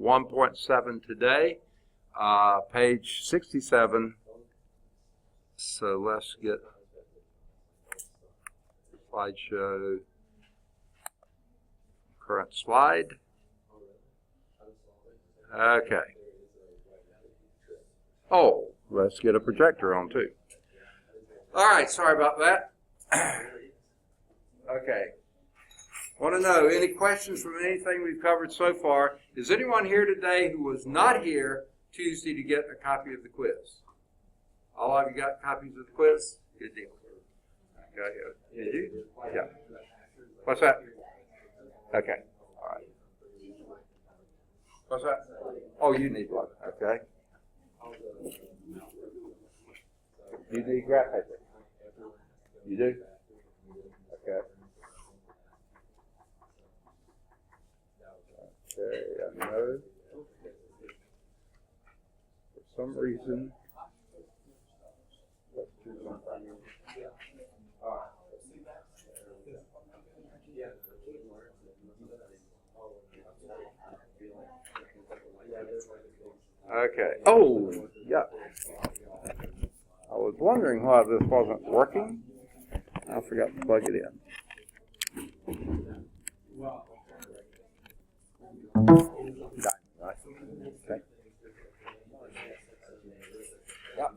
1.7 today, page 67. So let's get slideshow, current slide. Okay. Oh, let's get a projector on too. All right, sorry about that. Okay. Want to know, any questions from anything we've covered so far? Is anyone here today who was not here Tuesday to get a copy of the quiz? All of you got copies of the quiz? Good deal. Okay. Did you? Yeah. What's that? Okay. All right. What's that? Oh, you need one. Okay. You need graph paper. You do? Okay. Okay, I know. For some reason, let's do something. All right. Okay. Oh, yeah. I was wondering why this wasn't working. I forgot to plug it in. Okay. Yep.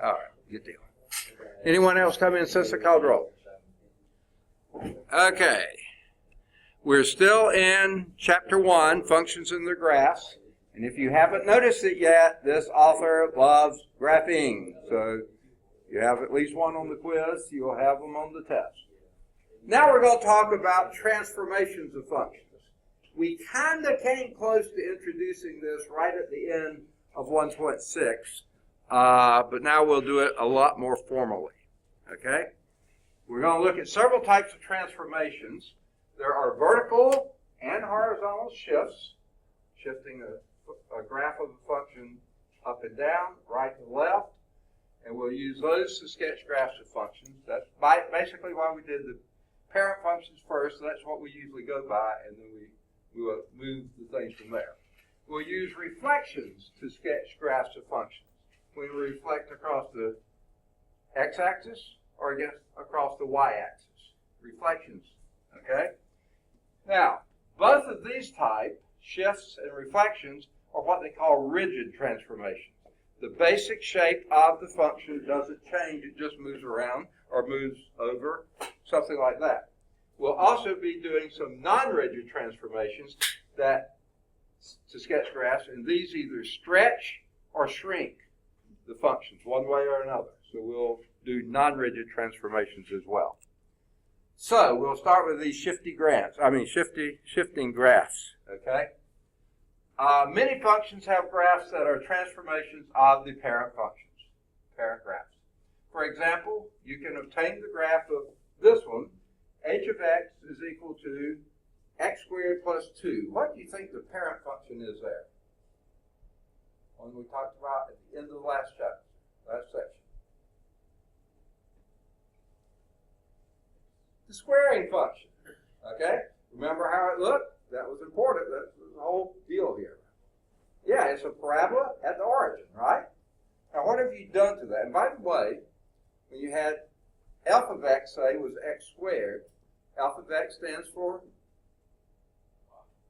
All right, good deal. Anyone else come in since the call roll? Okay. We're still in Chapter 1, Functions in the Graphs. And if you haven't noticed it yet, this author loves graphing. So you have at least one on the quiz. You'll have them on the test. Now we're going to talk about transformations of functions. We kind of came close to introducing this right at the end of 1.6. But now we'll do it a lot more formally. Okay? We're going to look at several types of transformations. There are vertical and horizontal shifts, shifting a graph of a function up and down, right and left, and we'll use those to sketch graphs of functions. That's basically why we did the parent functions first. So that's what we usually go by, and then we will move the things from there. We'll use reflections to sketch graphs of functions. We reflect across the x-axis or across the y-axis. Reflections, okay? Now, both of these types, shifts and reflections, are what they call rigid transformations. The basic shape of the function doesn't change, it just moves around or moves over, something like that. We'll also be doing some non-rigid transformations to sketch graphs, and these either stretch or shrink the functions one way or another. So we'll do non-rigid transformations as well. So we'll start with these shifting graphs, okay? Many functions have graphs that are transformations of the parent functions, parent graphs. For example, you can obtain the graph of this one. H of x is equal to x squared plus 2. What do you think the parent function is there? One we talked about at the end of the last chapter, last section. The squaring function, okay? Remember how it looked? That was important. That's the whole deal here. Yeah, it's a parabola at the origin, right? Now, what have you done to that? And by the way, when you had f of x, say, was x squared, f of x stands for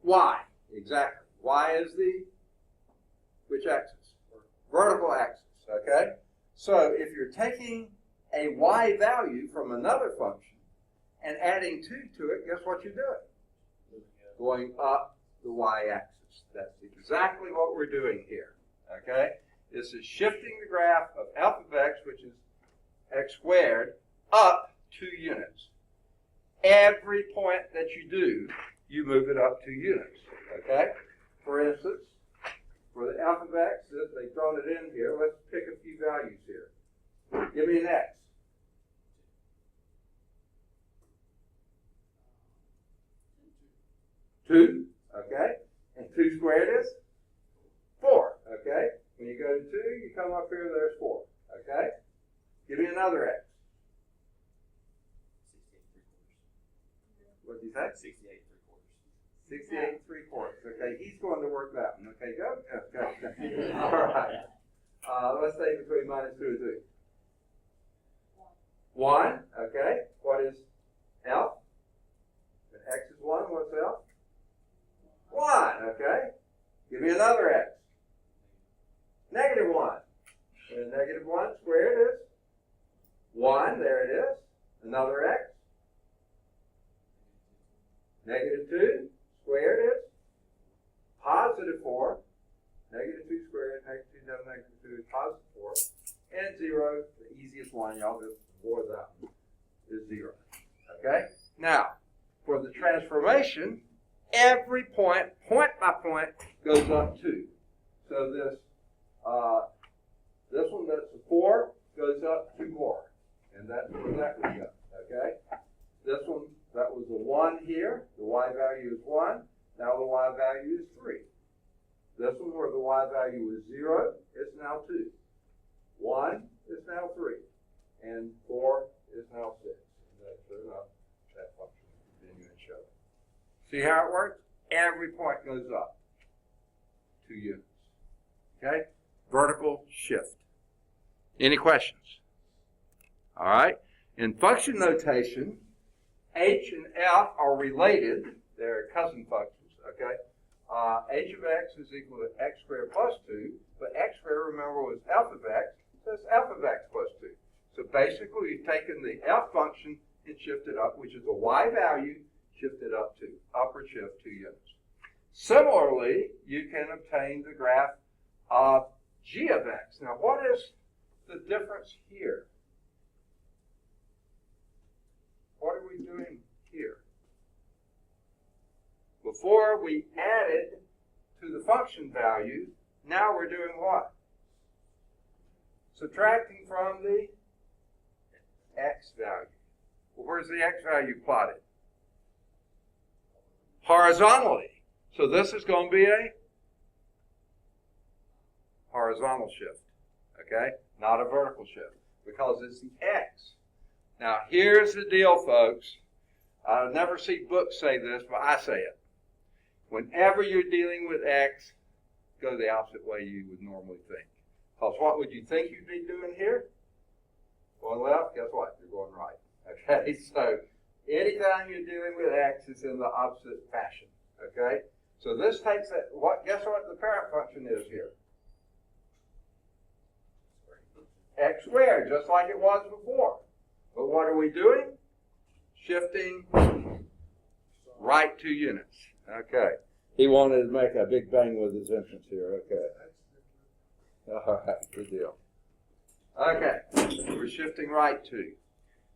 y. Exactly. Y is the which axis? Vertical axis, okay? So if you're taking a y value from another function and adding 2 to it, guess what you're doing? Going up the y-axis. That's exactly what we're doing here, okay? This is shifting the graph of f of x, which is x squared, up 2 units. Every point that you do, you move it up 2 units, okay? For instance, for the f of x, they've thrown it in here. Let's pick a few values here. Give me an x. 2, okay? And 2 squared is 4, okay? When you go to 2, you come up here, there's 4, okay? Give another x. What did you say? 68 3/4. Okay, he's going to work that one. Okay, go. Okay. All right. Let's say between minus 2 and 3. 1. Okay. What is F? If x is 1, what's F? 1. Okay. Give me another x. Negative 1. And negative 1 squared is 1. There it is. Another x. Negative 2 squared is positive 4. Negative 2 squared, negative 2 times negative 2 is positive 4. And 0, the easiest one, y'all just avoid that one, is 0. Okay? Now, for the transformation, every point by point, goes up 2. So this one that's a 4 goes up 2 more. And that's where that would go. Okay? This one, that was a 1 here. The y value is 1. Now the y value is 3. This one where the y value was 0, it's now 2. 1 is now 3. And 4 is now 6. And that's sure enough, that function will continue and show. See how it works? Every point goes up 2 units. Okay? Vertical shift. Any questions? All right. In function notation, h and f are related. They're cousin functions. Okay. H of x is equal to x squared plus 2, but x squared, remember, was f of x, so it's f of x plus 2. So basically, we've taken the f function and shifted up, which is the y value, shifted up to upward shift 2 units. Similarly, you can obtain the graph of g of x. Now, what is the difference here? What are we doing here? Before we added to the function value, now we're doing what? Subtracting from the x value. Well, where's the x value plotted? Horizontally. So this is going to be a horizontal shift, okay? Not a vertical shift, because it's the x. Now, here's the deal, folks. I never see books say this, but I say it. Whenever you're dealing with x, go the opposite way you would normally think. Because what would you think you'd be doing here? Going left, guess what? You're going right. Okay, so anytime you're dealing with x, it's in the opposite fashion. Okay, so this takes that. Guess what the parent function is here? X squared, just like it was before. But what are we doing? Shifting right 2 units. Okay. He wanted to make a big bang with his entrance here. Okay. All right, good deal. Okay, we're shifting right 2.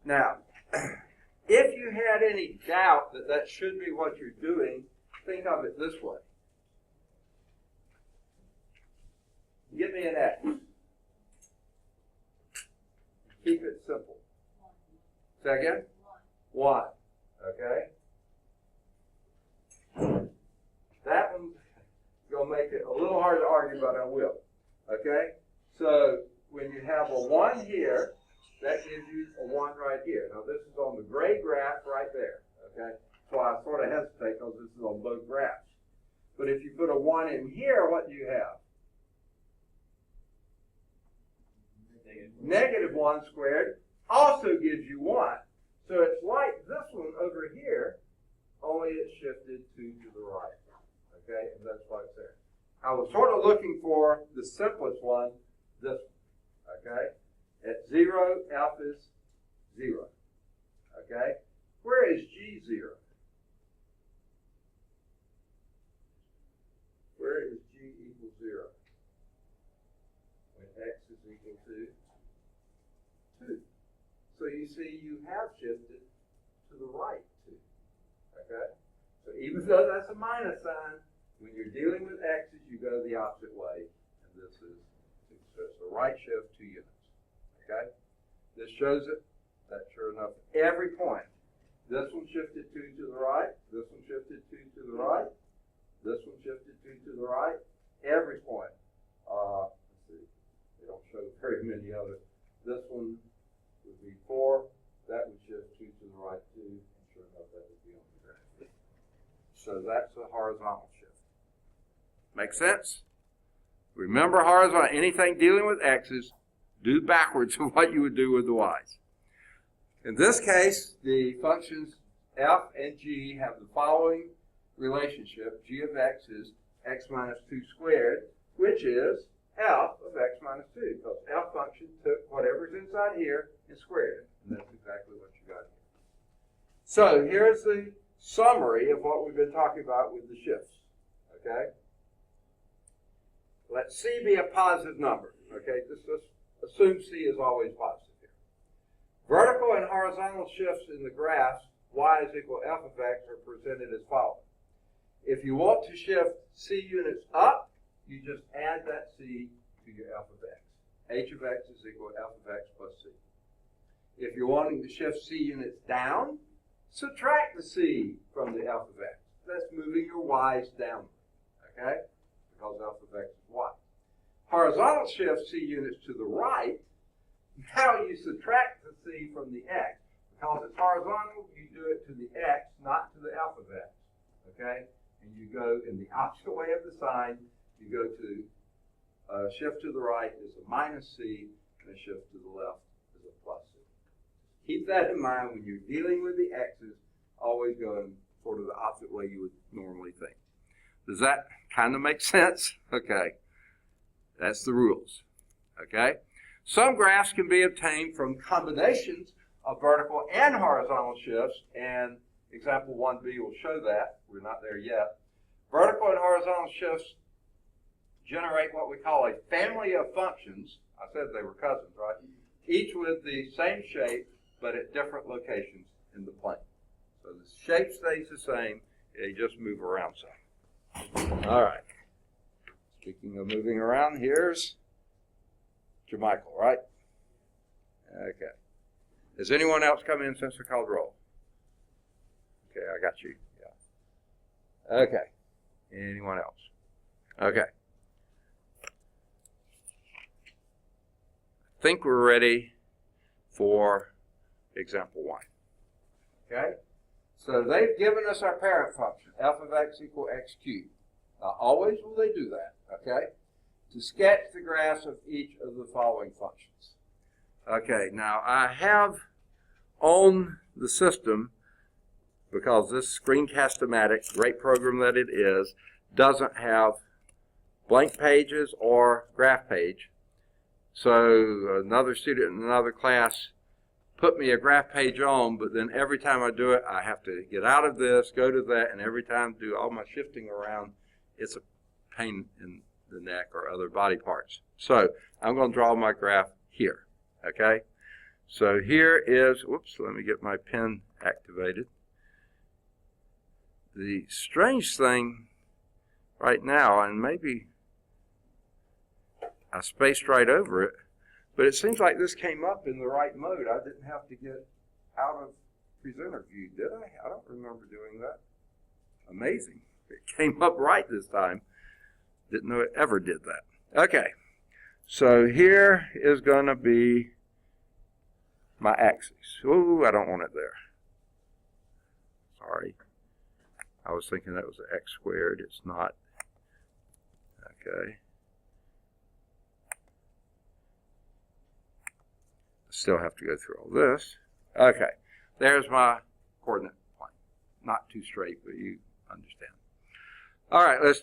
Now, if you had any doubt that that should be what you're doing, think of it this way. Give me an x. Keep it simple. Say again? 1. Okay? That one's going to make it a little hard to argue, but I will. Okay? So when you have a 1 here, that gives you a 1 right here. Now this is on the gray graph right there. Okay? So I sort of hesitate because this is on both graphs. But if you put a 1 in here, what do you have? Negative 1 squared also gives you 1. So it's like this one over here, only it's shifted 2 to the right. Okay, and that's why it's there. I was sort of looking for the simplest one, this one. Okay, at 0, f is 0. Okay, where is g 0? Where is g equals 0? When x is equal to 2. So you see, you have shifted to the right 2. Okay? So even though that's a minus sign, when you're dealing with x's, you go the opposite way. And this is just a right shift 2 units. Okay? This shows it. That sure enough, every point. This one shifted 2 to the right. This one shifted 2 to the right. This one shifted 2 to the right. Every point. Let's see. They don't show very many others. This one So that's a horizontal shift. Make sense? Remember horizontal, anything dealing with x's, do backwards of what you would do with the y's. In this case, the functions f and g have the following relationship. G of x is x minus 2 squared, which is f of x minus 2. Because f function took whatever's inside here and squared it. And that's exactly what you got here. So here's the summary of what we've been talking about with the shifts. Okay? Let C be a positive number. Okay? Just assume C is always positive here. Vertical and horizontal shifts in the graphs y is equal f of x are presented as follows. If you want to shift C units up, you just add that C to your f of x. H of x is equal to f of x plus C. If you're wanting to shift C units down, subtract the C from the f of x. That's moving your y's down. Okay? Because f of x is y. Horizontal shift C units to the right. Now you subtract the C from the x. Because it's horizontal, you do it to the x, not to the f of x. Okay? And you go in the opposite way of the sign. You go to shift to the right is a minus C, and a shift to the left is a plus C. Keep that in mind when you're dealing with the x's, always going sort of the opposite way you would normally think. Does that kind of make sense? Okay. That's the rules. Okay? Some graphs can be obtained from combinations of vertical and horizontal shifts, and example 1b will show that. We're not there yet. Vertical and horizontal shifts generate what we call a family of functions. I said they were cousins, right? Each with the same shape, but at different locations in the plane. So the shape stays the same, they just move around some. All right. Speaking of moving around, here's Jermichael, right? Okay. Has anyone else come in since the called roll? Okay, I got you. Yeah. Okay. Anyone else? Okay. I think we're ready for example 1. Okay? So they've given us our parent function, f of x equal x cubed. Now, always will they do that, okay? To sketch the graphs of each of the following functions. Okay, now I have on the system, because this Screencast-O-Matic, great program that it is, doesn't have blank pages or graph page. So another student in another class put me a graph page on, but then every time I do it, I have to get out of this, go to that, and every time do all my shifting around, it's a pain in the neck or other body parts. So I'm going to draw my graph here, okay? So here is, whoops, let me get my pen activated. The strange thing right now, and maybe I spaced right over it, but it seems like this came up in the right mode. I didn't have to get out of presenter view, did I? I don't remember doing that. Amazing. It came up right this time. Didn't know it ever did that. Okay. So here is going to be my axis. Ooh, I don't want it there. Sorry. I was thinking that was an x squared. It's not. Okay. Still have to go through all this. Okay. There's my coordinate plane. Not too straight, but you understand. All right, let's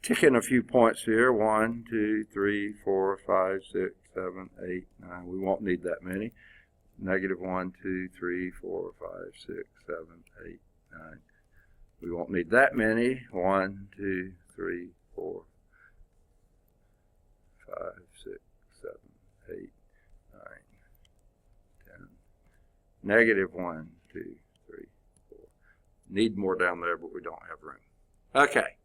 tick in a few points here. 1, 2, 3, 4, 5, 6, 7, 8, 9. We won't need that many. Negative 1, 2, 3, 4, 5, 6, 7, 8, 9. We won't need that many. 1, 2, 3, 4, 5, 6, 7, 8, 9, 10. Negative 1, 2, 3, 4. Need more down there, but we don't have room. Okay.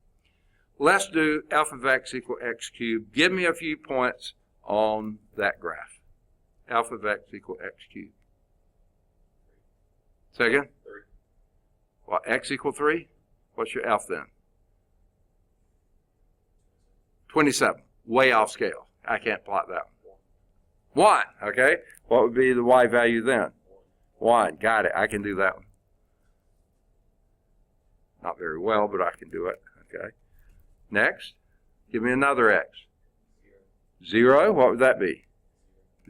Let's do f of x equal x cubed. Give me a few points on that graph. F of x equal x cubed. Say again? 3. What, x equal 3? What's your f then? 27. Way off scale. I can't plot that one. 1, okay. What would be the y value then? 1. Got it. I can do that one. Not very well, but I can do it. Okay. Next, give me another x. 0, what would that be?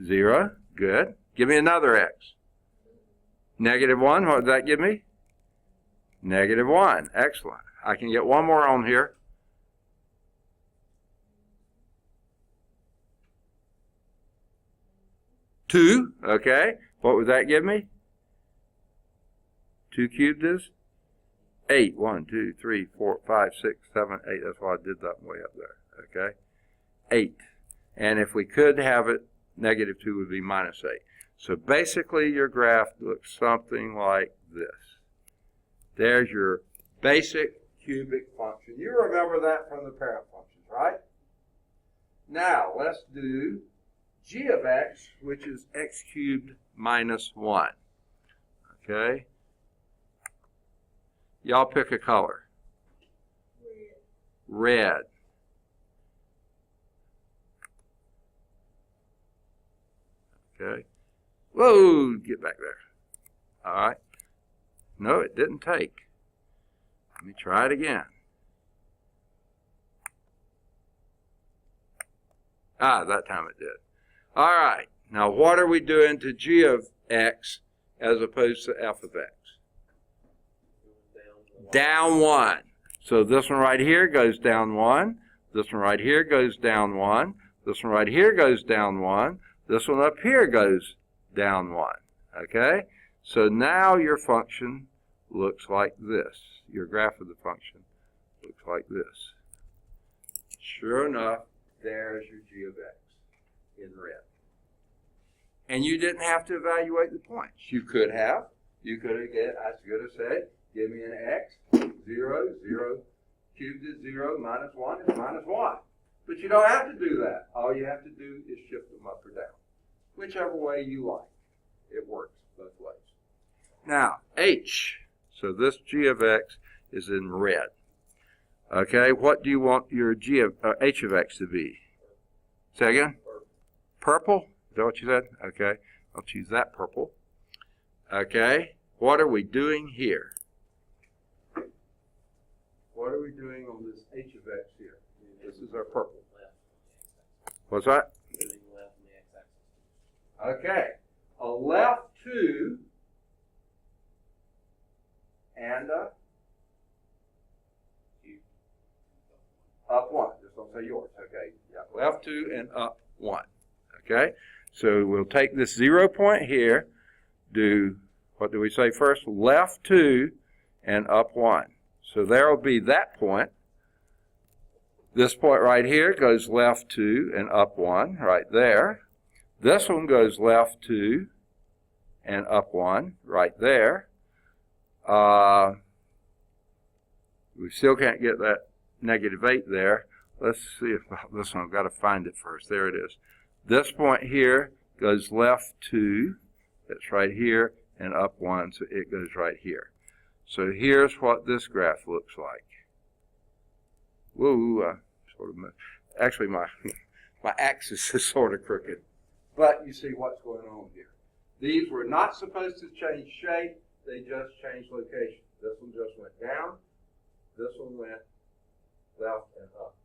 0, good. Give me another x. -1, what would that give me? -1, excellent. I can get one more on here. 2, okay. What would that give me? 2 cubed is 8. 1, 2, 3, 4, 5, 6, 7, 8. That's why I did that way up there. Okay. 8. And if we could have it, -2 would be -8. So basically your graph looks something like this. There's your basic cubic function. You remember that from the parent functions, right? Now let's do g of x, which is x cubed minus 1. Okay? Y'all pick a color. Red. Okay. Whoa, get back there. All right. No, it didn't take. Let me try it again. Ah, that time it did. All right. Now, what are we doing to g of x as opposed to f of x? Down 1. So this one right here goes down 1. This one right here goes down 1. This one right here goes down 1. This one up here goes down 1. Okay? So now your function looks like this. Your graph of the function looks like this. Sure enough, there's your g of x in red. And you didn't have to evaluate the points. You could have. You could have, I could have said, give me an x, 0, 0, cubed is 0, -1 is -1. But you don't have to do that. All you have to do is shift them up or down. Whichever way you like. It works both ways. Now, h. So this g of x is in red. Okay, what do you want your h of x to be? Say again? Purple? Is that what you said? Okay, I'll choose that purple. Okay, what are we doing here? What are we doing on this h of x here? This is our purple. What's that? Okay, a left 2 and a up 1. Just don't say yours. Okay, yeah, left 2 and up 1. Okay, so we'll take this 0 point here, do, what do we say first? Left 2 and up 1. So there will be that point. This point right here goes left 2 and up 1, right there. This one goes left 2 and up 1, right there. We still can't get that -8 there. Let's see if this one, I've got to find it first. There it is. This point here goes left 2, that's right here, and up 1, so it goes right here. So here's what this graph looks like. Whoa, sort of, actually my axis is sort of crooked. But you see what's going on here. These were not supposed to change shape, they just changed location. This one just went down, this one went left and up.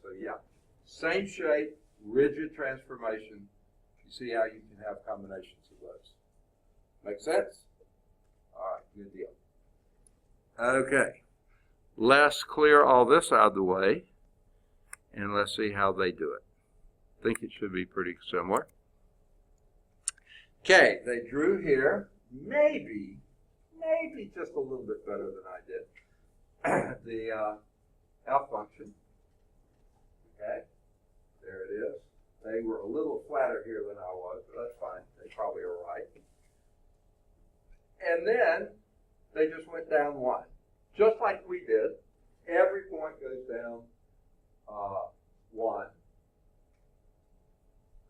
So yeah, same shape, rigid transformation. You see how you can have combinations of those. Make sense? All right, good deal. Okay, let's clear all this out of the way, and let's see how they do it. I think it should be pretty similar. Okay, they drew here, maybe just a little bit better than I did, the F function. Okay, there it is. They were a little flatter here than I was, but that's fine. They probably are right. And then they just went down 1. Just like we did. Every point goes down 1.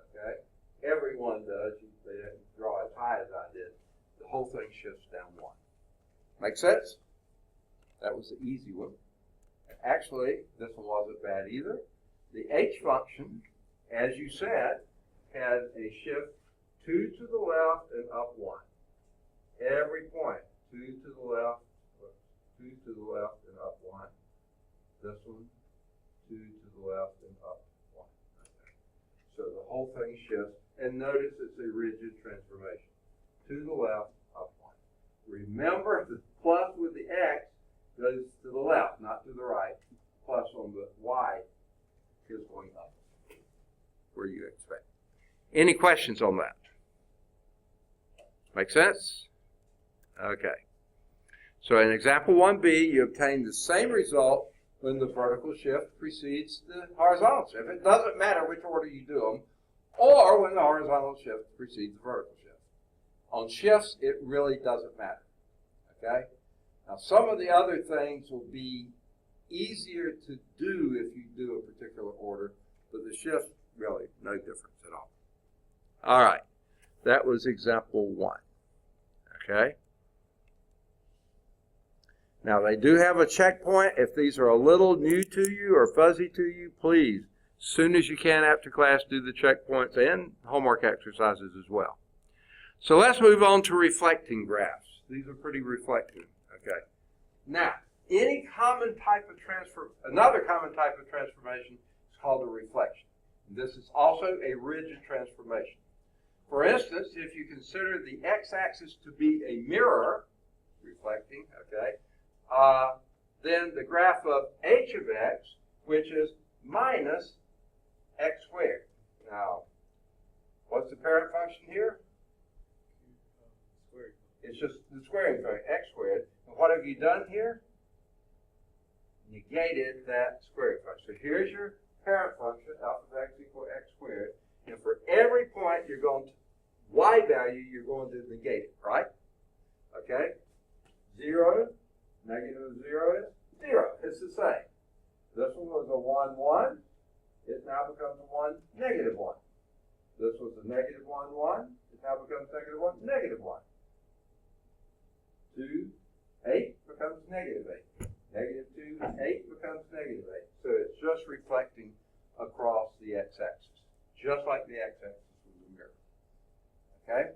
Okay? Every one does. They didn't draw as high as I did. The whole thing shifts down 1. Make sense? That was the easy one. Actually, this one wasn't bad either. The h function, as you said, has a shift 2 to the left and up 1. Every point, 2 to the left, 2 to the left, and This one, 2 to the left and up 1. Okay. So the whole thing shifts. And notice it's a rigid transformation. To the left, up 1. Remember, the plus with the x goes to the left, not to the right. Plus on the y is going up, where you expect. Any questions on that? Make sense? Okay. So in example 1b, you obtain the same result when the vertical shift precedes the horizontal shift. It doesn't matter which order you do them, or when the horizontal shift precedes the vertical shift. On shifts, it really doesn't matter. Okay? Now, some of the other things will be easier to do if you do a particular order, but the shift, really, no difference at all. All right. That was example 1. Okay? Now, they do have a checkpoint. If these are a little new to you or fuzzy to you, please, as soon as you can after class, do the checkpoints and homework exercises as well. So let's move on to reflecting graphs. These are pretty reflective. Okay. Now, another common type of transformation is called a reflection. This is also a rigid transformation. For instance, if you consider the x-axis to be a mirror, reflecting, okay, then the graph of h of x, which is minus x squared. Now, what's the parent function here? It's just the squaring function, x squared. And what have you done here? Negated that squaring function. So here's your parent function, alpha of x equals x squared. And for every point you're going to, y value, you're going to negate it, right? Okay? 0, negative 0 is 0. It's the same. This one was a 1, 1. It now becomes a 1, negative 1. This was a negative 1, 1. It now becomes negative 1, negative 1. 2, 8 becomes negative 8. Negative 2, 8 becomes negative 8. So it's just reflecting across the x-axis, just like the x-axis was a mirror. Okay?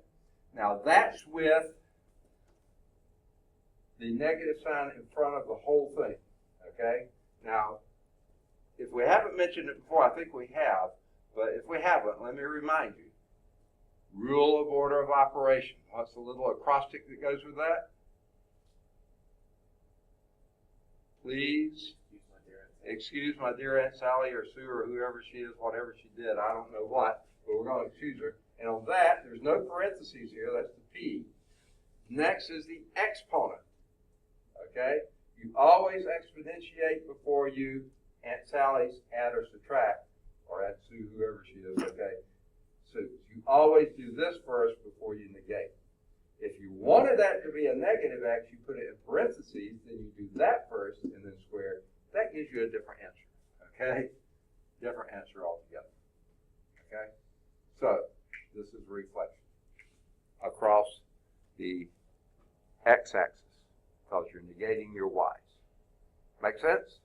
Now that's with the negative sign in front of the whole thing. Okay? Now, if we haven't mentioned it before, I think we have, but if we haven't, let me remind you. Rule of order of operation. What's the little acrostic that goes with that? Please excuse my dear Aunt Sally or Sue or whoever she is, whatever she did, I don't know what, but we're going to excuse her. And on that, there's no parentheses here, that's the P. Next is the exponent. Okay? You always exponentiate before you Aunt Sally's add or subtract, or Aunt Sue, whoever she is, okay? So you always do this first before you negate. If you wanted that to be a negative x, you put it in parentheses, then you do that first and then square. That gives you a different answer, okay? Different answer altogether, okay? So this is reflection across the x-axis because you're negating your y's. Make sense?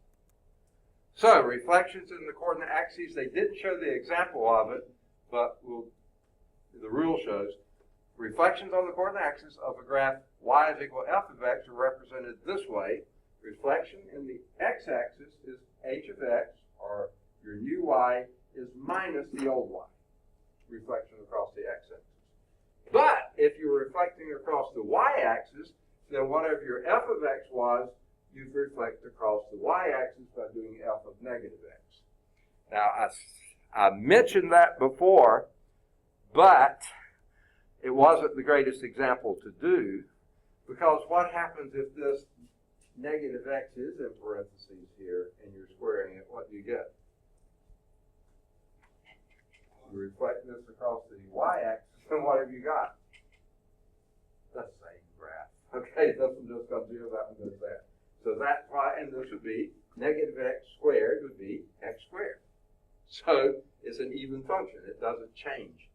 So reflections in the coordinate axes, they didn't show the example of it, but the rule shows reflections on the coordinate axis of a graph y is equal to f of x are represented this way. Reflection in the x-axis is h of x, or your new y, is minus the old y. Reflection across the x-axis. But if you're reflecting across the y-axis, then whatever your f of x was, you reflect across the y-axis by doing f of negative x. Now, I mentioned that before, but it wasn't the greatest example to do, because what happens if this negative x is in parentheses here and you're squaring it? What do you get? You reflect this across the y-axis, and what have you got? The same graph. Okay, this one just comes here, that one goes there. So that's why, and this would be negative x squared would be x squared. So it's an even function. It doesn't change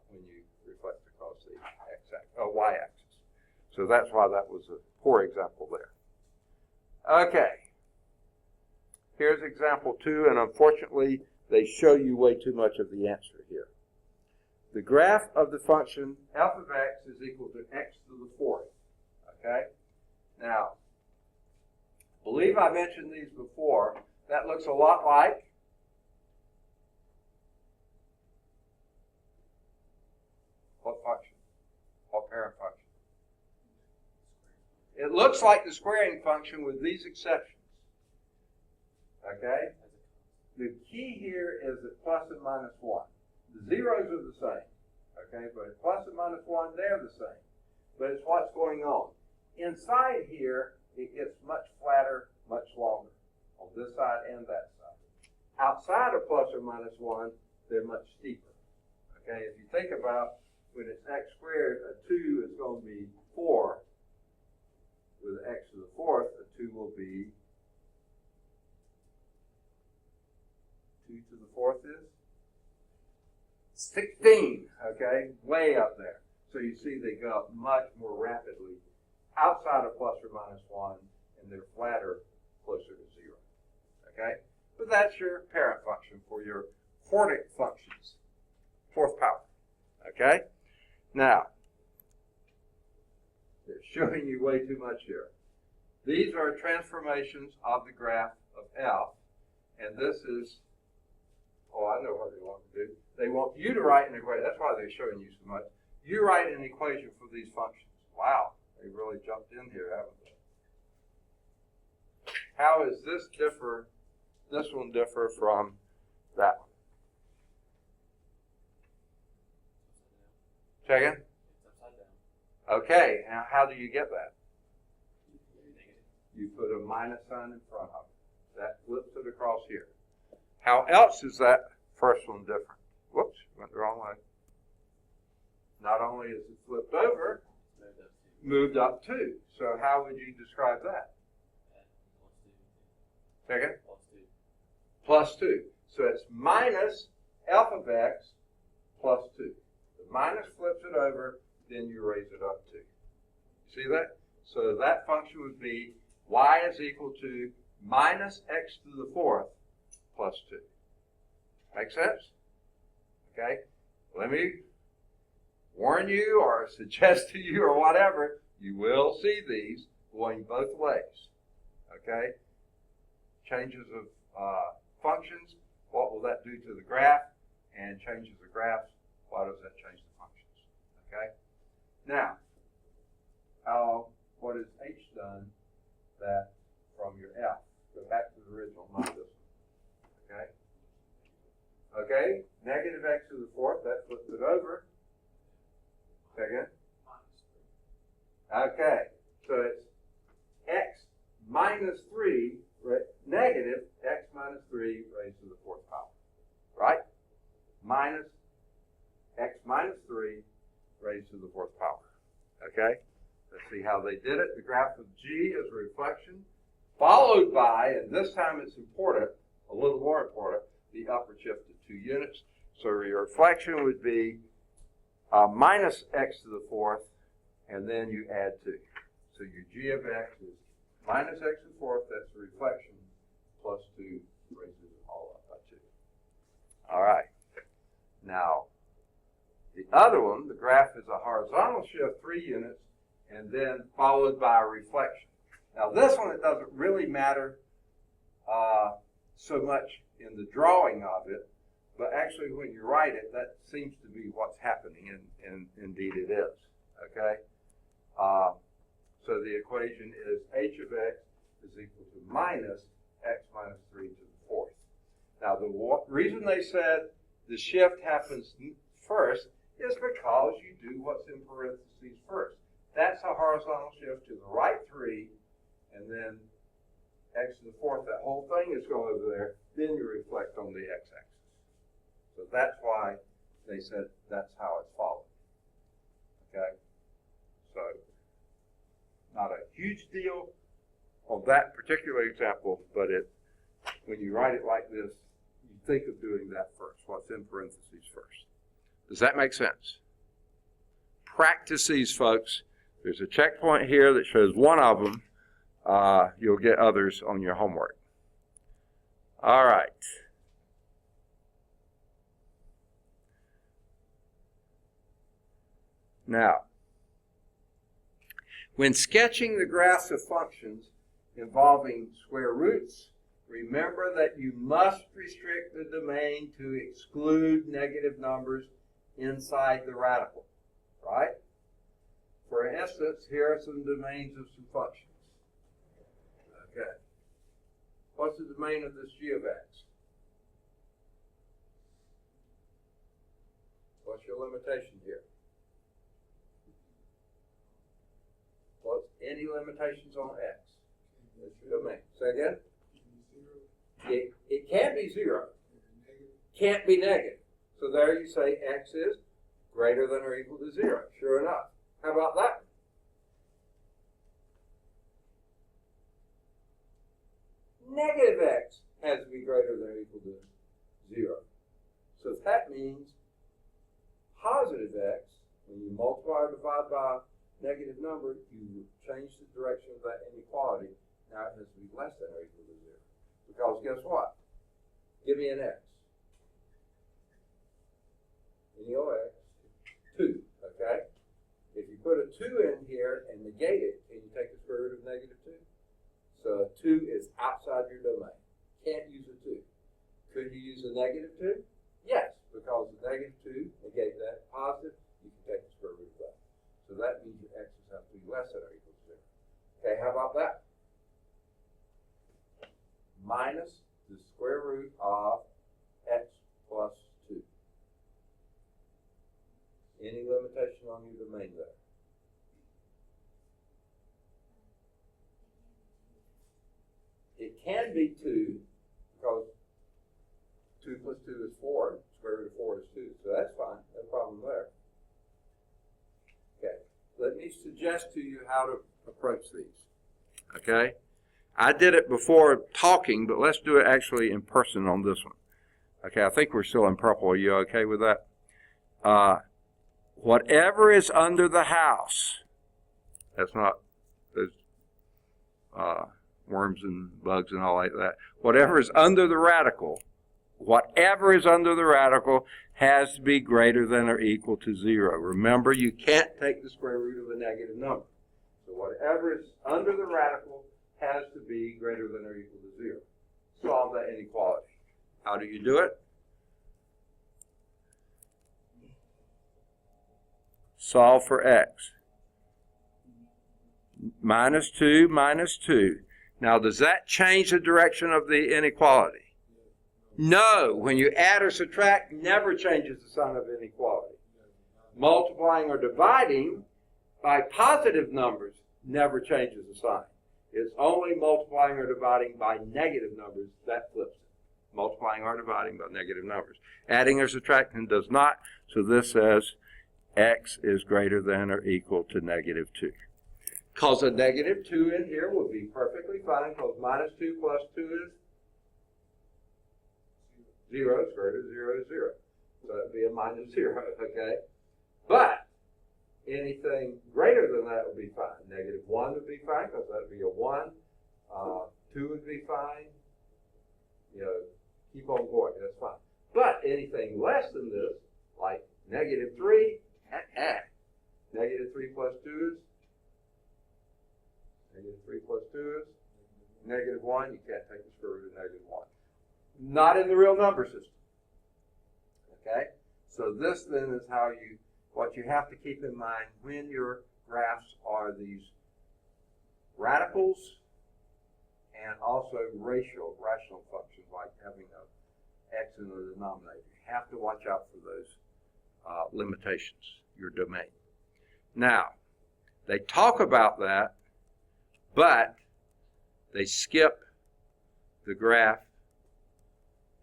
when you reflect across the y-axis. So that's why that was a poor example there. Okay. Here's example 2, and unfortunately, they show you way too much of the answer here. The graph of the function f of x is equal to x to the 4th. Okay? Now, believe I mentioned these before. That looks a lot like what function? What parent function? It looks like the squaring function with these exceptions. Okay? The key here is that plus and minus 1. The zeros are the same. Okay? But plus and minus 1, they're the same. But it's what's going on. Inside here, it gets much flatter, much longer on this side and that side. Outside of plus or minus 1, they're much steeper. Okay? If you think about when it's x squared, a 2 is going to be 4. With x to the fourth, a 2 will be 2 to the fourth is 16, okay? Way up there. So you see they go up much more rapidly outside of plus or minus 1, and they're flatter closer to 0, okay? But that's your parent function for your quartic functions, fourth power, okay? Now, they're showing you way too much here. These are transformations of the graph of f, and this is, oh, I know what they want to do. They want you to write an equation. That's why they're showing you so much. You write an equation for these functions. Wow, they really jumped in here, haven't they? How is this one differ from that one? Second? Okay, now how do you get that? You put a minus sign in front of it. That flips it across here. How else is that first one different? Whoops, went the wrong way. Not only is it flipped over, moved up 2. So how would you describe that? Second? Plus 2. So it's minus f of x plus 2. The minus flips it over, then you raise it up 2. See that? So that function would be y is equal to minus x to the fourth plus 2. Make sense? Okay? Let me warn you or suggest to you or whatever, you will see these going both ways. Okay? Changes of functions, what will that do to the graph? And changes of graphs, why does that change the functions? Okay? Now, what has h done that from your f? Go back to the original, not this one. Okay? Okay, negative x to the fourth, that flips it over. Second? Okay, so it's x minus 3, negative x minus 3 raised to the fourth power. Right? Minus x minus 3 raised to the fourth power. Okay? Let's see how they did it. The graph of g is a reflection, followed by, and this time it's important, a little more important, the upper shift to 2 units. So your reflection would be minus x to the fourth, and then you add 2. So your g of x is minus x to the fourth, that's the reflection, plus 2 raises it all up by 2. All right. Now, the other one, the graph is a horizontal shift 3 units, and then followed by a reflection. Now this one, it doesn't really matter so much in the drawing of it, but actually when you write it, that seems to be what's happening, and indeed it is. Okay? So the equation is h of x is equal to minus x minus 3 to the fourth. Now the reason they said the shift happens first is because you do what's in parentheses first. That's a horizontal shift to the right 3, and then x to the fourth, that whole thing is going over there, then you reflect on the x-axis. So that's why they said that's how it's followed. Okay? So, not a huge deal on that particular example, but when you write it like this, you think of doing that first, what's in parentheses first. Does that make sense? Practice these, folks. There's a checkpoint here that shows one of them. You'll get others on your homework. All right. Now, when sketching the graphs of functions, involving square roots, remember that you must restrict the domain to exclude negative numbers inside the radical, right? For instance, here are some domains of some functions. Okay. What's the domain of this g of x? What's your limitation here? What's any limitations on x? That's your domain. Say again? It can't be 0. Can't be negative. So there you say x is greater than or equal to 0. Sure enough. How about that? Negative x has to be greater than or equal to 0. So that means positive x, when you multiply or divide by a negative number, you change the direction of that inequality. Now it has to be less than or equal to 0. Because guess what? Give me an x. NEOX, 2, okay? If you put a 2 in here and negate it, can you take the square root of negative 2? So a 2 is outside your domain. Can't use a 2. Could you use a negative 2? Yes, because the negative 2 negate that positive, you can take the square root of that. So that means your x's have to be less than or equal to 0. Okay, how about that? Minus the square root of x plus 2. Any limitation on your domain there? It can be 2, because 2 plus 2 is 4. Square root of 4 is 2. So that's fine. No problem there. Okay. Let me suggest to you how to approach these. Okay? I did it before talking, but let's do it actually in person on this one. Okay, I think we're still in purple. Are you okay with that? Whatever is under the house, that's not those worms and bugs and all like that. Whatever is under the radical, has to be greater than or equal to 0. Remember, you can't take the square root of a negative number. So whatever is under the radical has to be greater than or equal to 0. Solve that inequality. How do you do it? Solve for x. Minus 2 minus 2. Now, does that change the direction of the inequality? No. When you add or subtract, never changes the sign of inequality. Multiplying or dividing by positive numbers never changes the sign. It's only multiplying or dividing by negative numbers that flips it. Multiplying or dividing by negative numbers. Adding or subtracting does not, so this says x is greater than or equal to negative 2. Because a negative 2 in here would be perfectly fine, because minus 2 plus 2 is 0. Square root of 0 is 0. So that would be a minus 0, okay? But anything greater than that would be fine. Negative 1 would be fine, because that would be a 1. 2 would be fine. You know, keep on going. That's fine. But anything less than this, like negative 3, negative 3 plus 2 is negative 3 plus 2 is negative 1. You can't take the square root of negative 1. Not in the real number system. Okay? So this then is how what you have to keep in mind when your graphs are these radicals and also rational functions, like having an x in the denominator. You have to watch out for those limitations, your domain. Now, they talk about that, but they skip the graph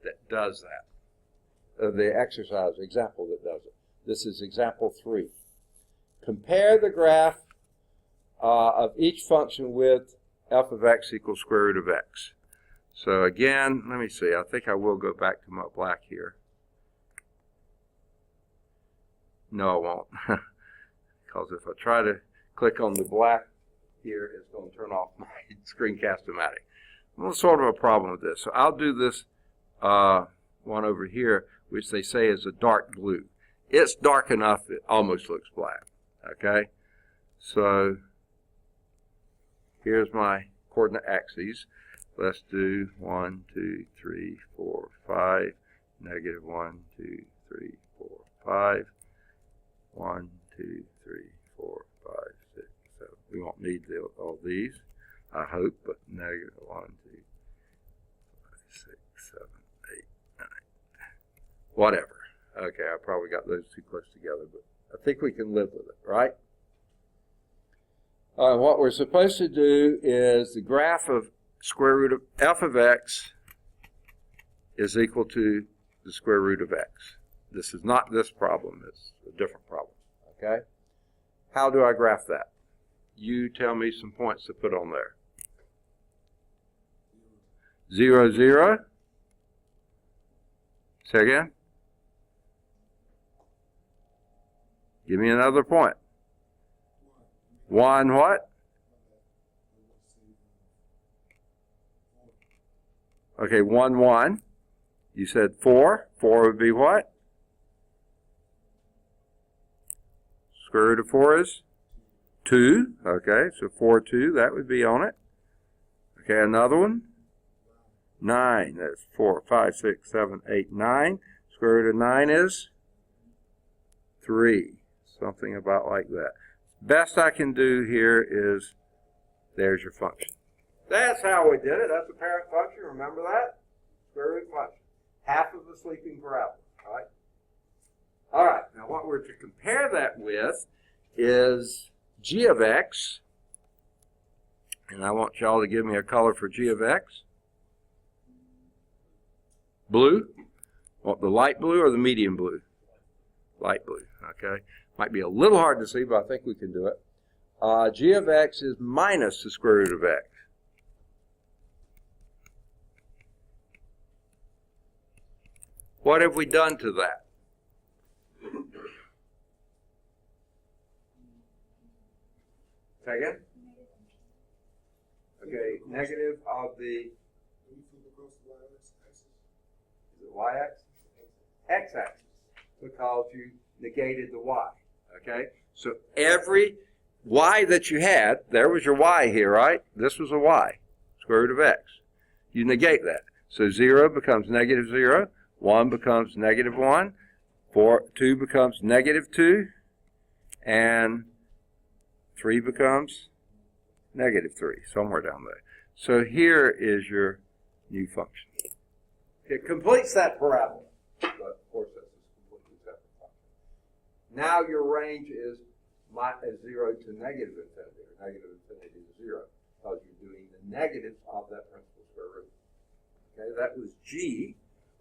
that does that, the exercise example that does it. This is example 3. Compare the graph of each function with f of x equals square root of x. So again, let me see. I think I will go back to my black here. No, I won't. Because if I try to click on the black here, it's going to turn off my screencast-o-matic. Well, sort of a problem with this. So I'll do this one over here, which they say is a dark blue. It's dark enough it almost looks black. Okay? So here's my coordinate axes. Let's do 1, 2, 3, 4, 5, negative 1, 2, 3, 4, 5, 1, 2, 3, 4, 5, 6, 7. We won't need all these, I hope, but negative 1, 2, 5, 6, 7, 8, 9, whatever. Okay, I probably got those too close together, but I think we can live with it, right? What we're supposed to do is the graph of square root of f of x is equal to the square root of x. This is not this problem, it's a different problem, okay? How do I graph that? You tell me some points to put on there. 0, 0. Say again. Give me another point. 1 what? Okay, 1, 1. You said 4. 4 would be what? Square root of 4 is 2. Okay, so 4, 2, that would be on it. Okay, another one. 9. That's 4, 5, 6, 7, 8, 9. Square root of 9 is 3. Something about like that. Best I can do here is, there's your function. That's how we did it. That's a parent function. Remember that? Square root function. Half of the sleeping parabola. All right? All right. Now what we're to compare that with is g of x. And I want y'all to give me a color for g of x. Blue. Want the light blue or the medium blue? Light blue. Okay. Might be a little hard to see, but I think we can do it. G of x is minus the square root of x. What have we done to that? Second? Okay, negative of the, is it y-axis? X-axis, because you negated the y. Okay, so every y that you had, there was your y here, right? This was a y, square root of x. You negate that. So 0 becomes negative 0, 1 becomes negative 1, 2 becomes negative 2, and 3 becomes negative 3, somewhere down there. So here is your new function. It completes that parabola, but of course that's a completely separate function. Now your range is 0 to negative infinity, or negative infinity to 0, because you're doing the negatives of that principal square root. Okay, that was G.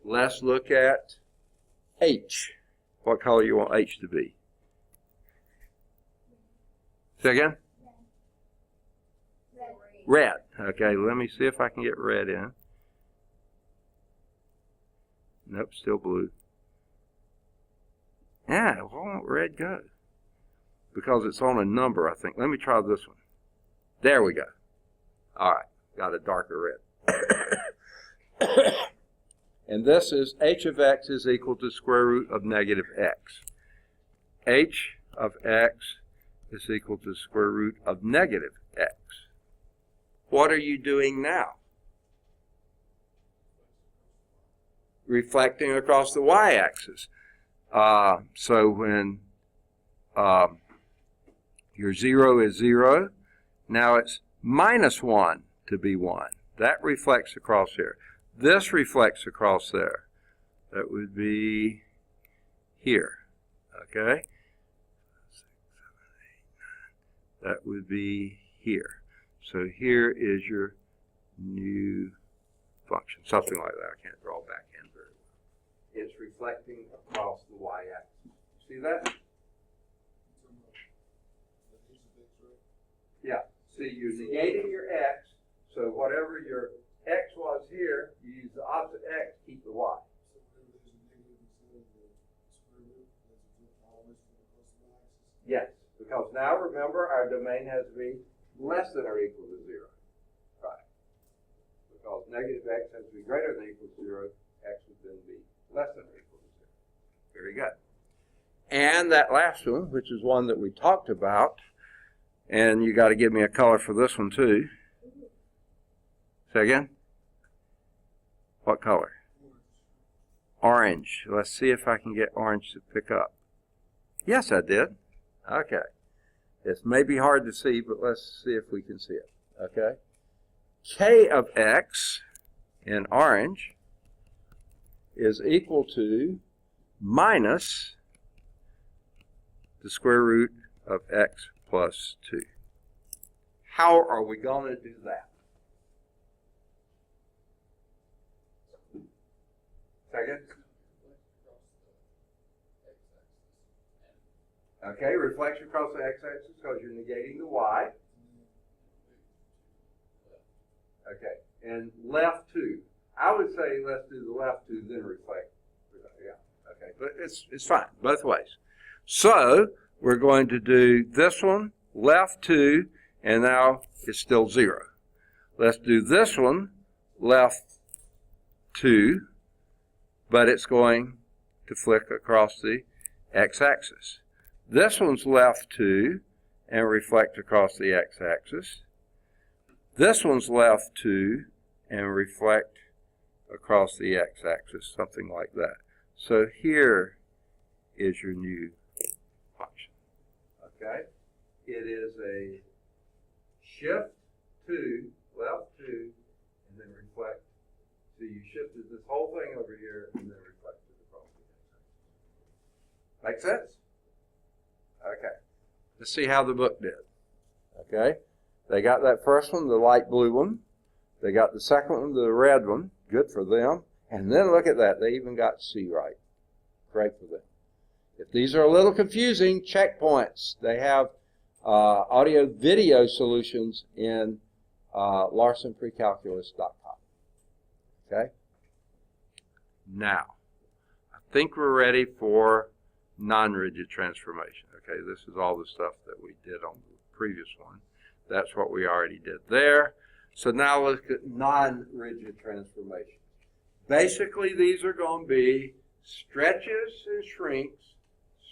Let's look at H. What color you want H to be? Say again? Red. Okay, let me see if I can get red in. Nope, still blue. Yeah, why won't red go? Because it's on a number, I think. Let me try this one. There we go. All right, got a darker red. And this is h of x is equal to square root of negative x. H of x is equal to square root of negative x. What are you doing now? Reflecting across the y-axis. So when your 0 is 0, now it's minus 1 to be 1. That reflects across here. This reflects across there. That would be here. Okay? 6, 7, 8, 9. That would be here. So here is your new function. Something like that. I can't draw back in very well. It's reflecting across the y-axis. See that? Yeah. See, you're negating your x, so whatever your x was here, you use the opposite x to keep the y. Yes, because now remember our domain has to be less than or equal to 0. Right. Because negative x has to be greater than or equal to 0, x would then be less than or equal to 0. Very good. And that last one, which is one that we talked about, and you got to give me a color for this one too. Say again? What color? Orange. Let's see if I can get orange to pick up. Yes, I did. Okay. It's maybe hard to see, but let's see if we can see it. Okay. K of x in orange is equal to minus the square root of x plus 2. How are we going to do that? Second? Okay, reflection across the x-axis because you're negating the y. Okay, and left 2. I would say let's do the left 2, then reflect. Yeah, okay, but it's fine, both ways. So, we're going to do this one, left 2, and now it's still 0. Let's do this one, left 2, but it's going to flick across the x-axis. This one's left 2 and reflect across the x-axis. This one's left 2 and reflect across the x-axis, something like that. So here is your new function. Okay? It is a shift 2, left 2, and then reflect. So you shifted this whole thing over here and then reflected across the x-axis. Make sense? Okay. Let's see how the book did. Okay. They got that first one, the light blue one. They got the second one, the red one. Good for them. And then look at that. They even got C right. Great for them. If these are a little confusing, checkpoints. They have audio-video solutions in larsonprecalculus.com. Okay? Now, I think we're ready for non-rigid transformation. Okay, this is all the stuff that we did on the previous one. That's what we already did there. So now let's look at non-rigid transformation. Basically, these are going to be stretches and shrinks,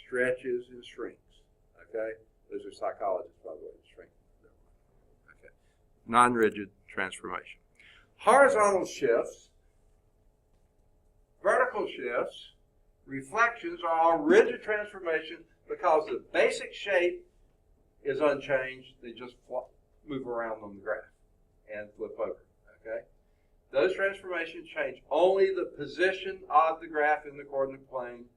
stretches and shrinks. Okay, those are psychologists, by the way, shrink. Okay, non-rigid transformation. Horizontal shifts, vertical shifts, reflections are all rigid transformation because the basic shape is unchanged. They just move around on the graph and flip over. Okay? Those transformations change only the position of the graph in the coordinate plane,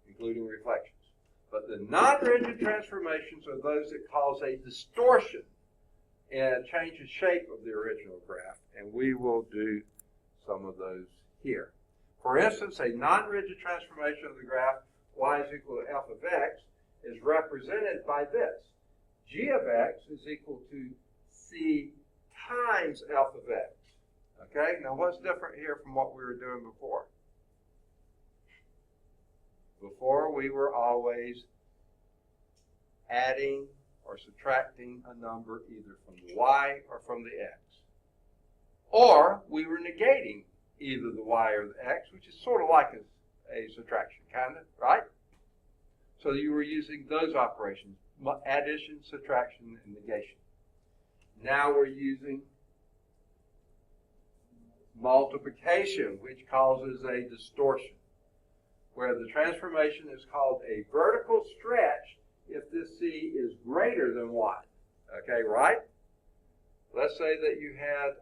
including reflections. But the non-rigid transformations are those that cause a distortion and change the shape of the original graph. And we will do some of those here. For instance, a non-rigid transformation of the graph y is equal to f of x is represented by this. G of x is equal to c times f of x. Okay, now what's different here from what we were doing before? Before we were always adding or subtracting a number either from the y or from the x. Or we were negating either the y or the x, which is sort of like a subtraction, kind of, right? So you were using those operations, addition, subtraction, and negation. Now we're using multiplication, which causes a distortion, where the transformation is called a vertical stretch if this c is greater than 1. Okay, right? Let's say that you had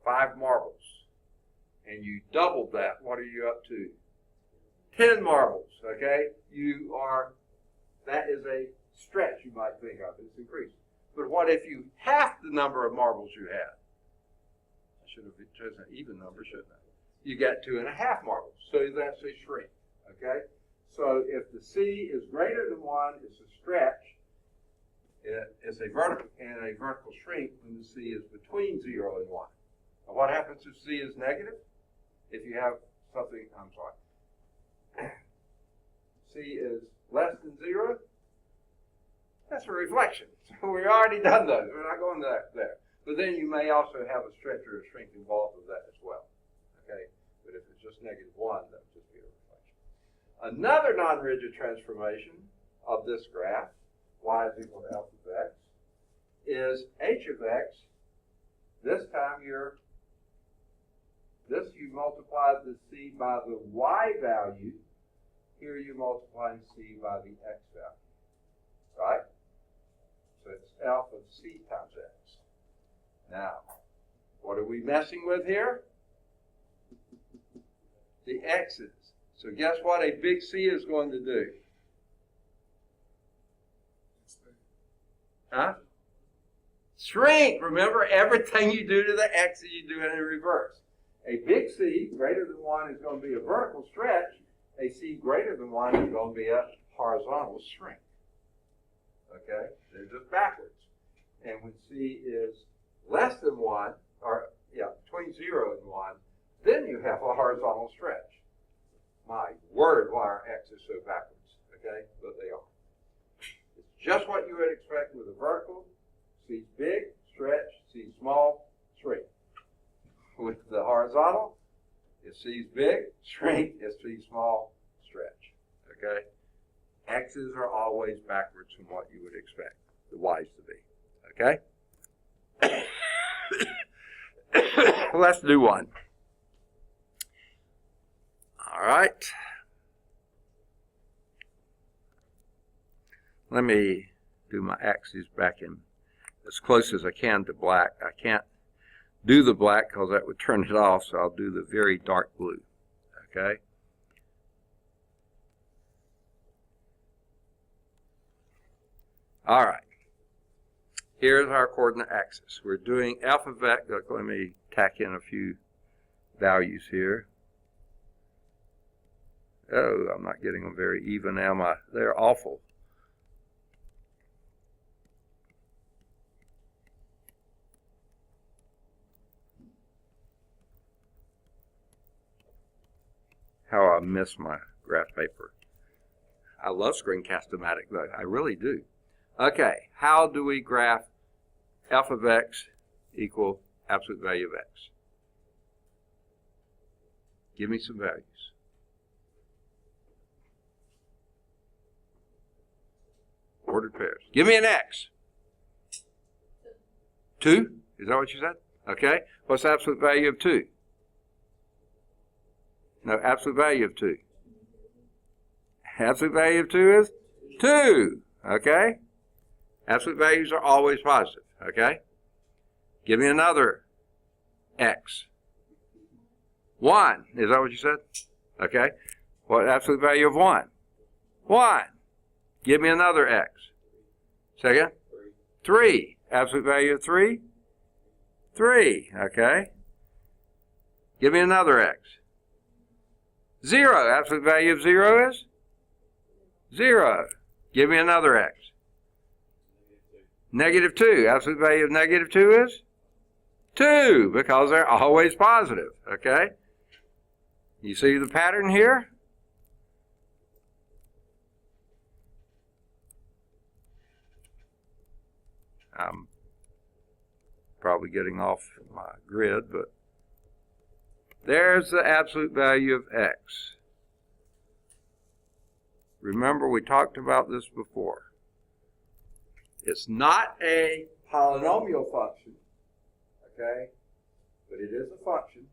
5 marbles, and you doubled that. What are you up to? 10 marbles, okay? That is a stretch you might think of. It's increasing. But what if you half the number of marbles you had? I should have chosen an even number, shouldn't I? You got 2.5 marbles, so that's a shrink, okay? So if the c is greater than 1, it's a stretch. It's a vertical shrink when the c is between 0 and 1. Now what happens if c is negative? If you have something, I'm sorry, c is less than 0, that's a reflection. So we've already done those. We're not going there. But then you may also have a stretch or a shrink involved with that as well. Okay? But if it's just -1, that would just be a reflection. Another non-rigid transformation of this graph, y is equal to f of x, is h of x. This time you multiply the c by the y value. Here you multiply c by the x value. Right? So it's f of c times x. Now, what are we messing with here? The x's. So guess what a big C is going to do? Huh? Shrink. Remember, everything you do to the x's, you do it in reverse. A big C greater than 1 is going to be a vertical stretch. A C greater than 1 is going to be a horizontal shrink. Okay? They're just backwards. And when C is less than 1, between 0 and 1, then you have a horizontal stretch. My word, why are x's so backwards? Okay? But they are. It's just what you would expect with a vertical. C big, stretch. C small, shrink. With the horizontal, if C is big, shrink. If C is small, stretch. Okay? X's are always backwards from what you would expect the y's to be. Okay? Let's do one. All right. Let me do my axes back in as close as I can to black. I can't do the black because that would turn it off, so I'll do the very dark blue. Okay? All right. Here's our coordinate axis. We're doing f of x. Look, let me tack in a few values here. Oh, I'm not getting them very even, am I? They're awful. How I miss my graph paper. I love Screencast-O-Matic, though. I really do. Okay, how do we graph f of x equal absolute value of x? Give me some values. Ordered pairs. Give me an x. 2? Is that what you said? Okay. What's the absolute value of 2? No, absolute value of 2. Absolute value of 2 is 2. Okay. Absolute values are always positive. Okay. Give me another x. 1. Is that what you said? Okay. What absolute value of 1? 1. Give me another x. Second? 3. Absolute value of 3? 3. Okay. Give me another x. 0. Absolute value of 0 is? 0. Give me another x. Negative 2. Absolute value of negative 2 is? 2. Because they're always positive. Okay. You see the pattern here? I'm probably getting off my grid, but there's the absolute value of x. Remember, we talked about this before. It's not a polynomial function, okay, but it is a function.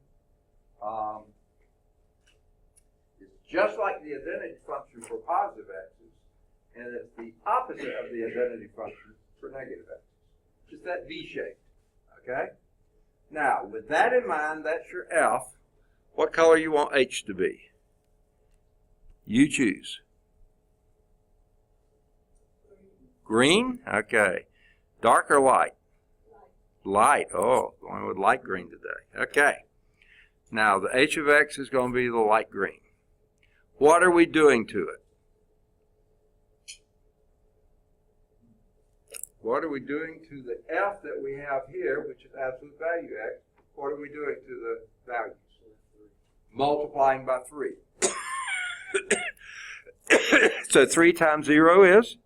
It's just like the identity function for positive x's, and it's the opposite of the identity function for negative x's. Just that V-shape, okay? Now, with that in mind, that's your F. What color you want H to be? You choose. Green? Okay. Dark or light? Light. Oh, going with light green today. Okay. Now, the H of X is going to be the light green. What are we doing to it? What are we doing to the F that we have here, which is absolute value X? What are we doing to the values? Multiplying by 3. So 3 times 0 is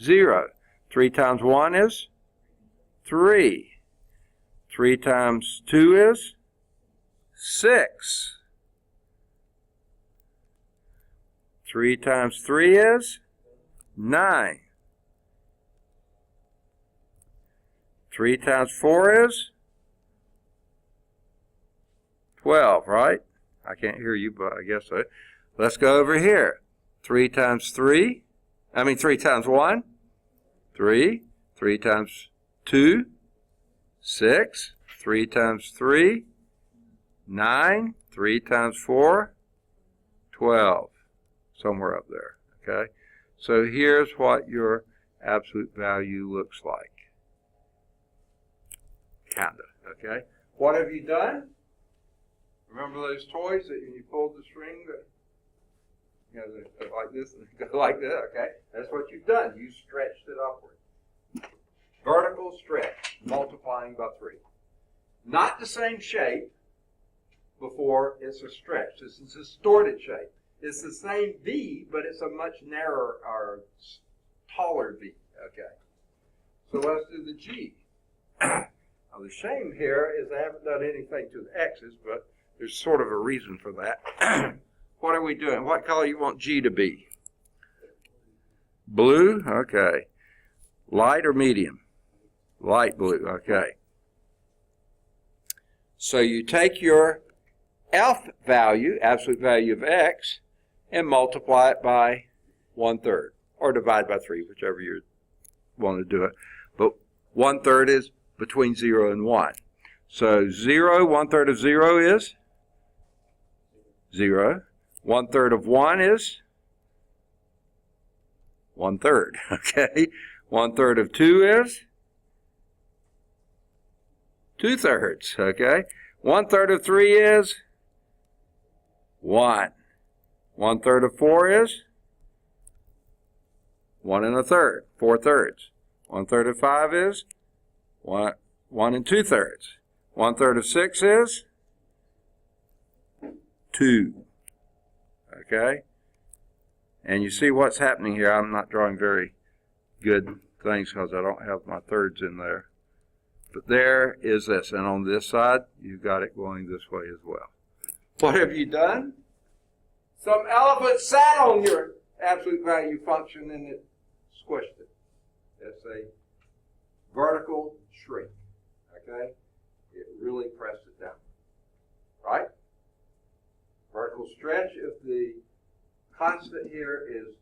0. 3 times 1 is 3. 3 times 2 is 6. 3 times 3 is 9. 3 times 4 is 12, right? I can't hear you, but I guess so. Let's go over here. 3 times 3 times 1, 3. 3 times 2, 6. 3 times 3, 9. 3 times 4, 12. Somewhere up there, okay? So here's what your absolute value looks like. Kinda, okay? What have you done? Remember those toys that when you pulled the string that, they go like this and go like that, okay? That's what you've done. You stretched it upward. Vertical stretch, multiplying by 3. Not the same shape before it's a stretch. This is a distorted shape. It's the same V, but it's a much narrower or taller V, okay? So let's do the G. Now the shame here is I haven't done anything to the X's, but there's sort of a reason for that. What are we doing? What color you want G to be? Blue? Okay. Light or medium? Light blue, okay. So you take your F value, absolute value of X, and multiply it by 1/3, or divide by 3, whichever you want to do it. But 1/3 is between 0 and 1. So 0, 1/3 of 0 is 0. 1/3 of 1 is 1/3, okay? 1/3 of 2 is 2/3, okay? 1/3 of 3 is 1. 1/3 of 4 is 1 1/3, 4/3. 1/3 of 5 is 1 2/3. 1/3 of 6 is 2. Okay? And you see what's happening here. I'm not drawing very good things because I don't have my thirds in there. But there is this. And on this side, you've got it going this way as well. What have you done? Some elephant sat on your absolute value function and it squished it. That's a vertical shrink. Okay? It really pressed it down. Right? Vertical stretch, if the constant here is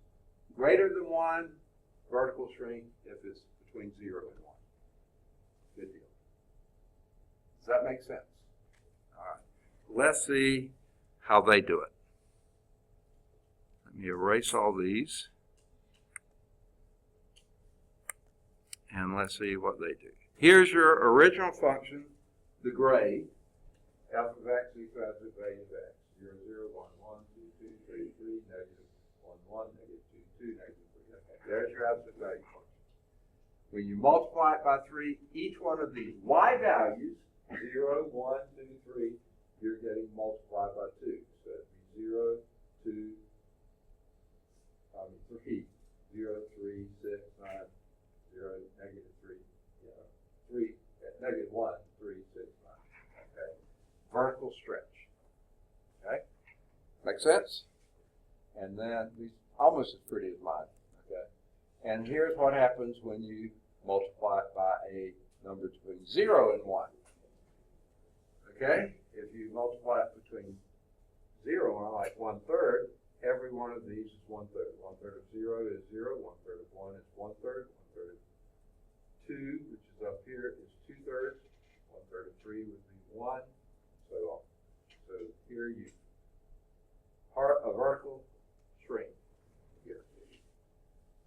greater than 1, vertical shrink if it's between 0 and 1. Good deal. Does that make sense? All right. Let's see how they do it. Let me erase all these. And let's see what they do. Here's your original function, the gray, f of x equals to value of x. 0, 0, 1, 1, 2, 2, 3, 3, negative 1, 1, negative 2, 2, negative 3. Okay, there's your absolute value function. When you multiply it by 3, each one of these y values, 0, 1, 2, 3, you're getting multiplied by 2. So it'd be 0, 2, 3, 0, 3, 6, 9, 0, negative 3, 3, negative 1, 3, 6, 9. Okay. Vertical stretch. Okay? Make sense? And then these almost as pretty as mine. Okay? And here's what happens when you multiply it by a number between 0 and 1. Okay? If you multiply it between 0 and like 1/3, every one of these is 1/3. 1/3 of 0 is 0. 1/3 of 1 is 1/3. 1/3 of 2, which is up here, is 2/3. 1/3 of 3 would be 1, so on. So here you a vertical shrink here.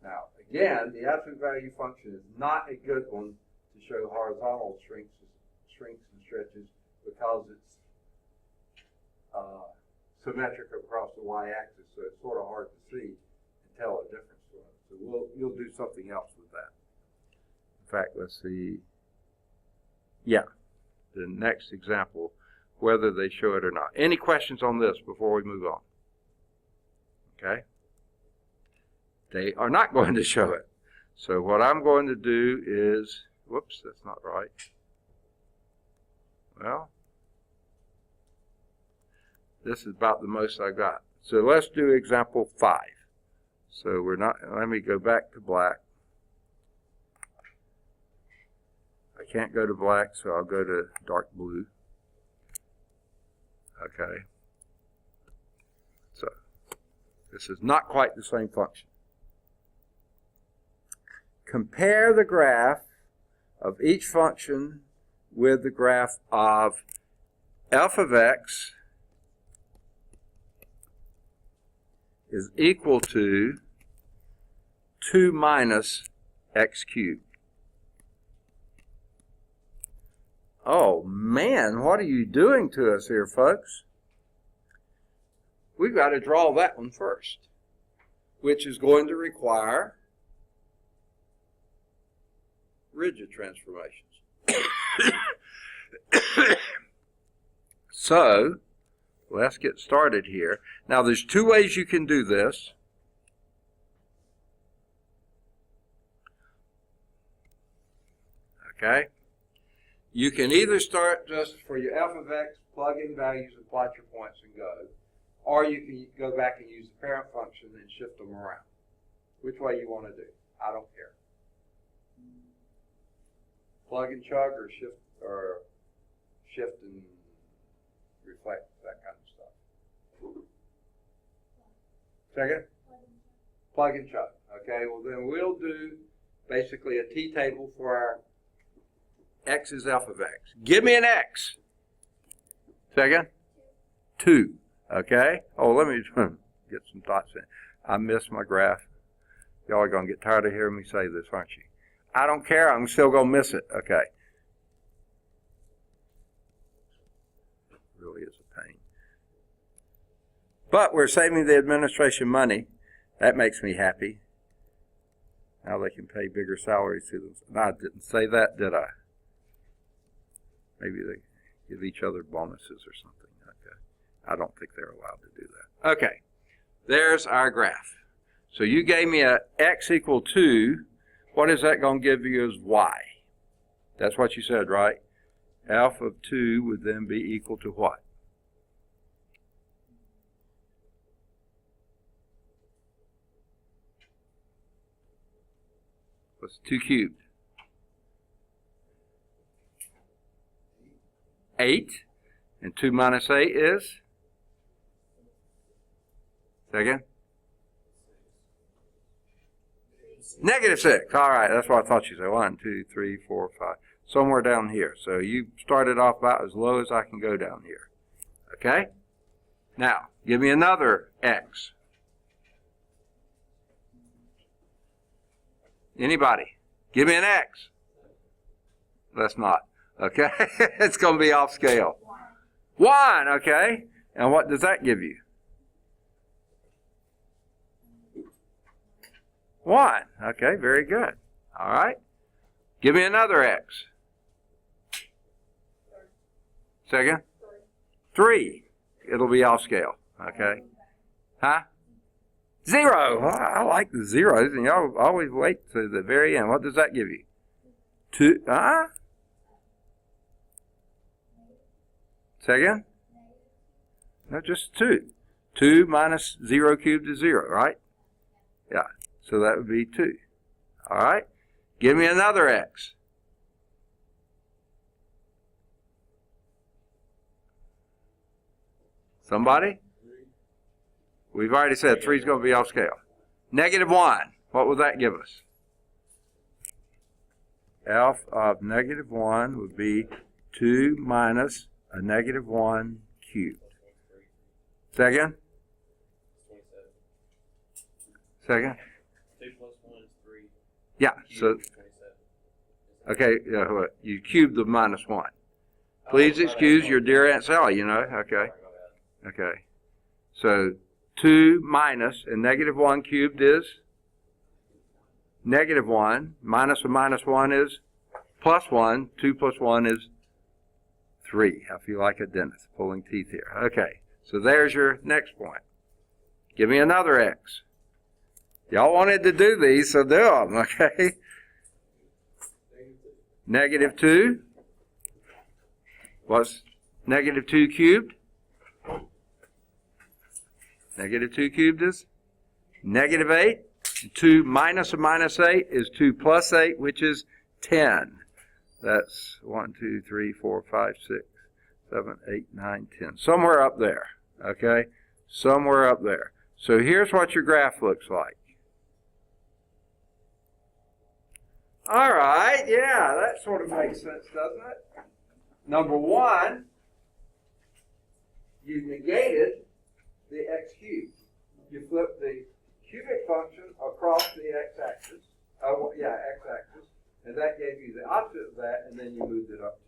Now, again, the absolute value function is not a good one to show horizontal shrinks and stretches because it's symmetric across the y-axis, so it's sort of hard to see and tell a difference to it. So you'll do something else with that. In fact, let's see. Yeah, the next example, whether they show it or not. Any questions on this before we move on? Okay? They are not going to show it. So what I'm going to do is, whoops, that's not right. Well, this is about the most I got. So let's do example 5. So we're not, let me go back to black. I can't go to black, so I'll go to dark blue. Okay. So this is not quite the same function. Compare the graph of each function with the graph of f of x is equal to 2 minus x cubed. Oh man, what are you doing to us here, folks? We've got to draw that one first, which is going to require rigid transformations. So, let's get started here. Now, there's two ways you can do this. Okay? You can either start just for your f of x, plug in values and plot your points and go. Or you can go back and use the parent function and shift them around. Which way you want to do? I don't care. Plug and chug or shift and reflect, that kind of stuff. Second? Plug and chug. Okay, well then we'll do basically a t-table for our x is f of x. Give me an x. Second? 2. Okay? Oh, let me get some thoughts in. I missed my graph. Y'all are going to get tired of hearing me say this, aren't you? I don't care. I'm still going to miss it. Okay. It really is a pain. But we're saving the administration money. That makes me happy. Now they can pay bigger salaries to them. No, I didn't say that, did I? Maybe they give each other bonuses or something. Okay. I don't think they're allowed to do that. Okay. There's our graph. So you gave me a x equal 2. What is that going to give you as y? That's what you said, right? F of 2 would then be equal to what? What's 2 cubed? 8. And 2 minus 8 is? Second? Negative 6. All right, that's what I thought you said. 1, 2, 3, 4, 5. Somewhere down here. So you started off about as low as I can go down here. Okay? Now, give me another x. Anybody? Give me an x. Let's not. Okay? It's going to be off scale. 1, okay? And what does that give you? 1. Okay, very good. All right. Give me another x. Second? 3. It'll be off scale. Okay. Huh? 0. I like the zeros, and y'all always wait to the very end. What does that give you? 2. Second? No, just 2. 2 minus 0 cubed is 0, right? Yeah. So that would be 2. All right? Give me another x. Somebody? We've already said 3 is going to be off scale. Negative 1. What will that give us? F of negative 1 would be 2 minus a negative 1 cubed. Second? Second? 2 plus 1 is 3. Yeah, so, okay, you cubed the minus 1. Please excuse your dear Aunt Sally, you know, okay. Okay, so 2 minus, and negative 1 cubed is? Negative 1, minus a minus 1 is plus 1, 2 plus 1 is 3. I feel like a dentist pulling teeth here. Okay, so there's your next point. Give me another x. Y'all wanted to do these, so do them, okay? Negative 2. What's negative 2 cubed? Negative 2 cubed is negative 8. 2 minus a minus 8 is 2 plus 8, which is 10. That's 1, 2, 3, 4, 5, 6, 7, 8, 9, 10. Somewhere up there, okay? Somewhere up there. So here's what your graph looks like. All right, yeah, that sort of makes sense, doesn't it? Number one, you negated the x cubed. You flipped the cubic function across the x-axis. Oh, yeah, x-axis. And that gave you the opposite of that, and then you moved it up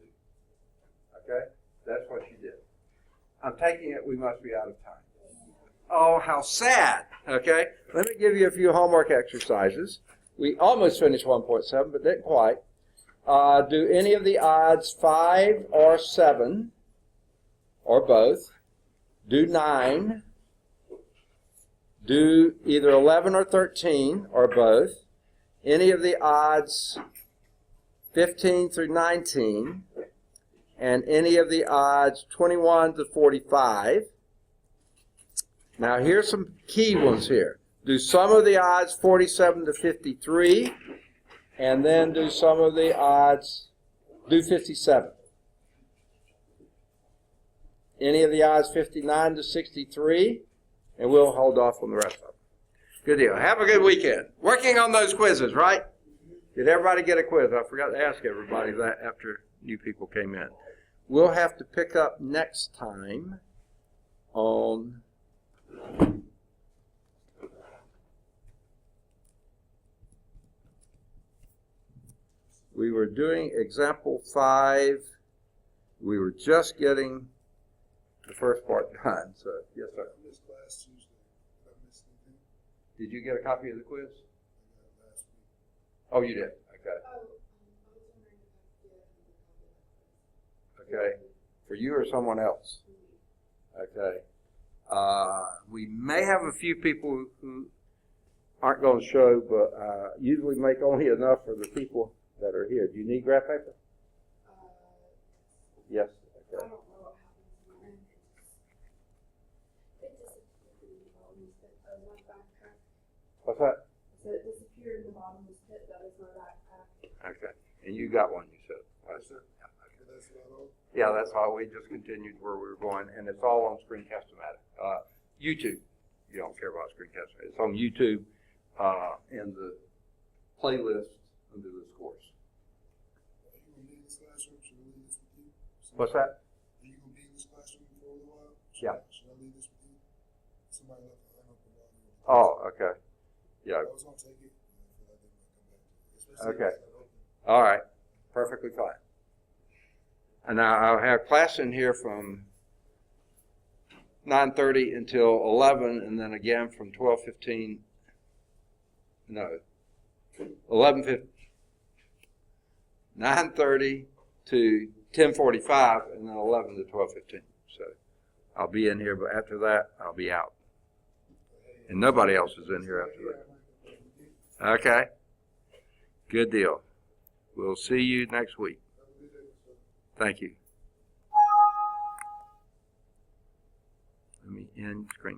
2. Okay? That's what you did. I'm taking it we must be out of time. Oh, how sad. Okay? Let me give you a few homework exercises. We almost finished 1.7, but didn't quite. Do any of the odds 5 or 7, or both. Do 9. Do either 11 or 13, or both. Any of the odds 15 through 19, and any of the odds 21 to 45. Now here's some key ones here. Do some of the odds 47 to 53, and then do some of the odds, do 57. Any of the odds 59 to 63, and we'll hold off on the rest of them. Good deal. Have a good weekend. Working on those quizzes, right? Did everybody get a quiz? I forgot to ask everybody that after new people came in. We'll have to pick up next time on we were doing example 5. We were just getting the first part done. So, yes, sir. Did you get a copy of the quiz? Oh, you did? Okay. Okay. For you or someone else? Okay. We may have a few people who aren't going to show, but usually make only enough for the people that are here. Do you need graph paper? Yes. Okay. What's that? So it disappeared in the bottom of the pit. That is my backpack. Okay. And you got one, you said. Yeah, that's all. We just continued where we were going, and it's all on Screencast-O-Matic. YouTube. You don't care about Screencast-O-Matic. It's on YouTube in the playlist under this course. What's that? Are you going to be in this classroom for a little while? Yeah. Should I leave this with you? Somebody left a line open Oh, while okay. Yeah. I was going to take it, but I didn't come back to it. Okay. All right. Perfectly fine. And now I'll have class in here from 9:30 until 11, and then again from 12:15. No, 11:50. 9:30 to 10:45, and then 11 to 12:15. So I'll be in here, but after that I'll be out, and nobody else is in here after that. Okay. Good deal. We'll see you next week. Thank you. Let me end screen.